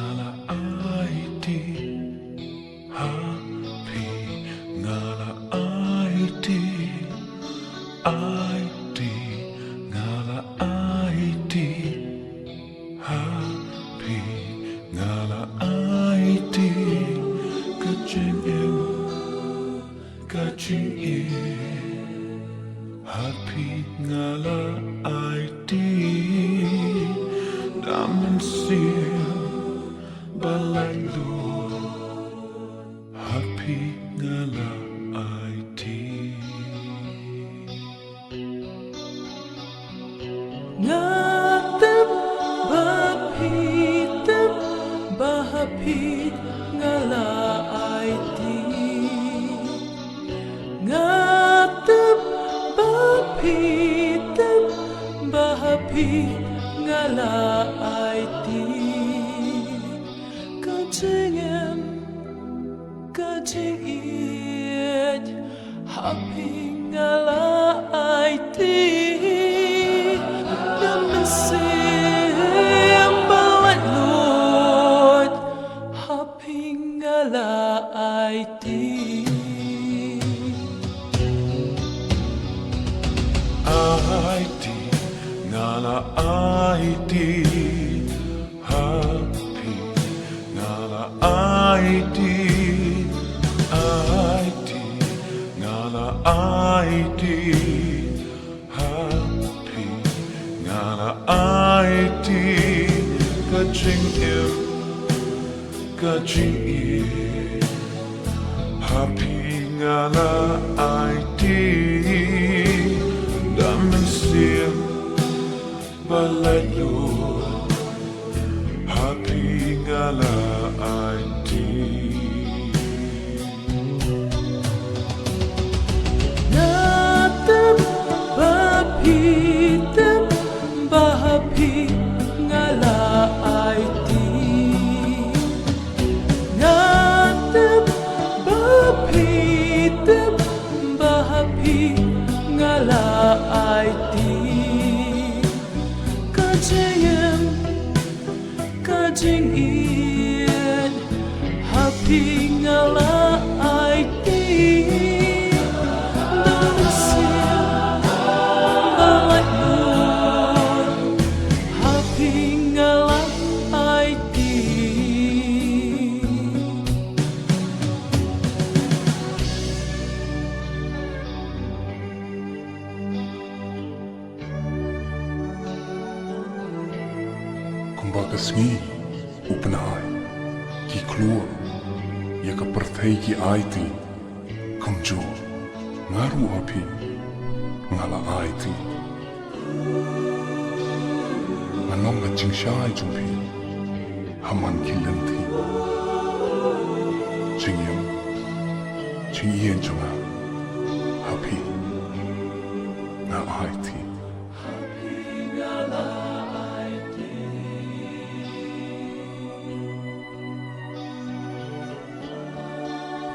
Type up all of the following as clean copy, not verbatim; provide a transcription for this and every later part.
ngala IT happy ngala IT IT ngala IT happy ngala IT kacing happy ngala IT damen sil balalu happy ngala IT ngatep bapitep bahapit ngala IT ngatep bapitep bahapit ngala IT kacing iet happy ngala IT damen sim balat lut happy ngala IT IT ngala IT happy ngala IT IT ngala IT happy ngala IT kacing happy ngala IT damen sim balalu happy ngala IT ngatep bapitep bahapit ngala IT ngatep bapitep bahapit ngala IT kacing iet happy ngala IT damen sim balat lut happy ngala IT Kumbaga sengi upenai ki keluar ya ka perthai ki IT kamjo ngaru api ngala IT manong ga chingshai jumpi haman ki lenti chingyen chunga happy na IT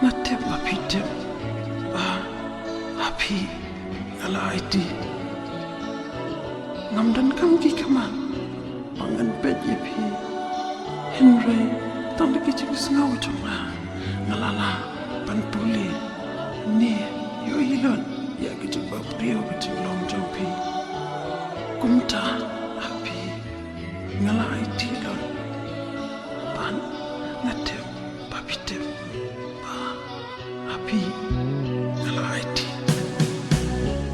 Matep bapitep happy ngala IT ngamdan kam ki kama pangan pet yepi Henry tang de kichik sngau chonga ngalala pantuli ni yo ilon ya kichik bab rio kichik long jompi kumta happy ngala IT lon pan ngatep bapitep happy ngala IT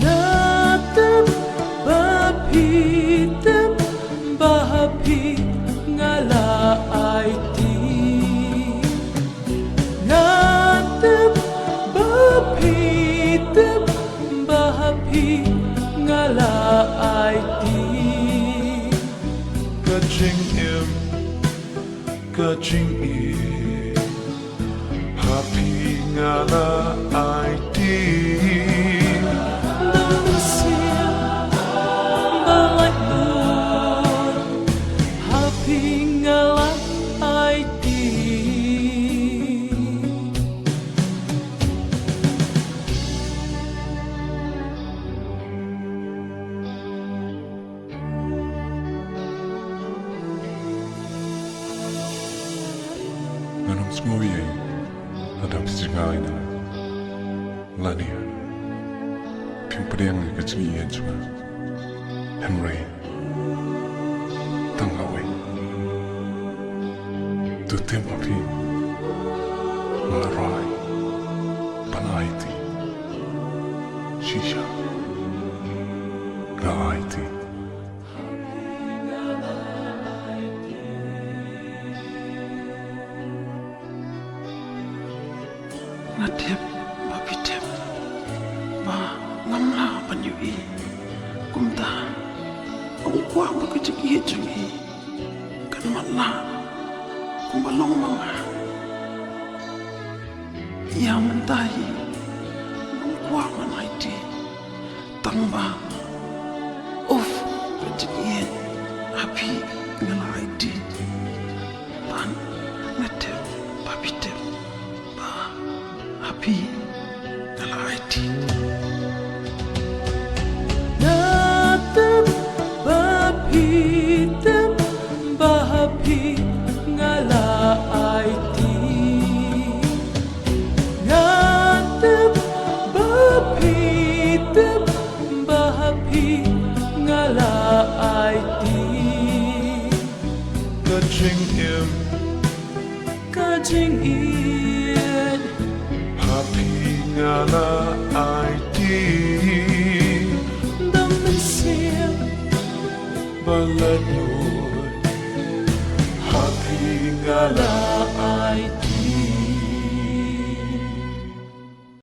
ngatep bapitep bahapit ngala IT ngatep bapitep bahapit ngala IT kacing happy ngala IT damen sim balat lut happy ngala IT Nganom smoye adam singai na lania pimpriang ke cini cuma Henry tanggawe tu tempo pi malarai panaiti shisha ngaiti Natip, babitip, ba ngamla banyui, kumta, ang kuwang bagajagi jangi, kan matla, kumbalong mga, yaman tahi, ang kuwang manaiti, tangba, of, bagajagi, api, ngalaiti, pan, natip, babitip, api ngalaiti Natap bapitem bahapi ngalaiti Natap bapitem bahapi ngalaiti Kaching im Kajing ian Happy ngala IT Daman siya Balat Happy ngala ngalaiti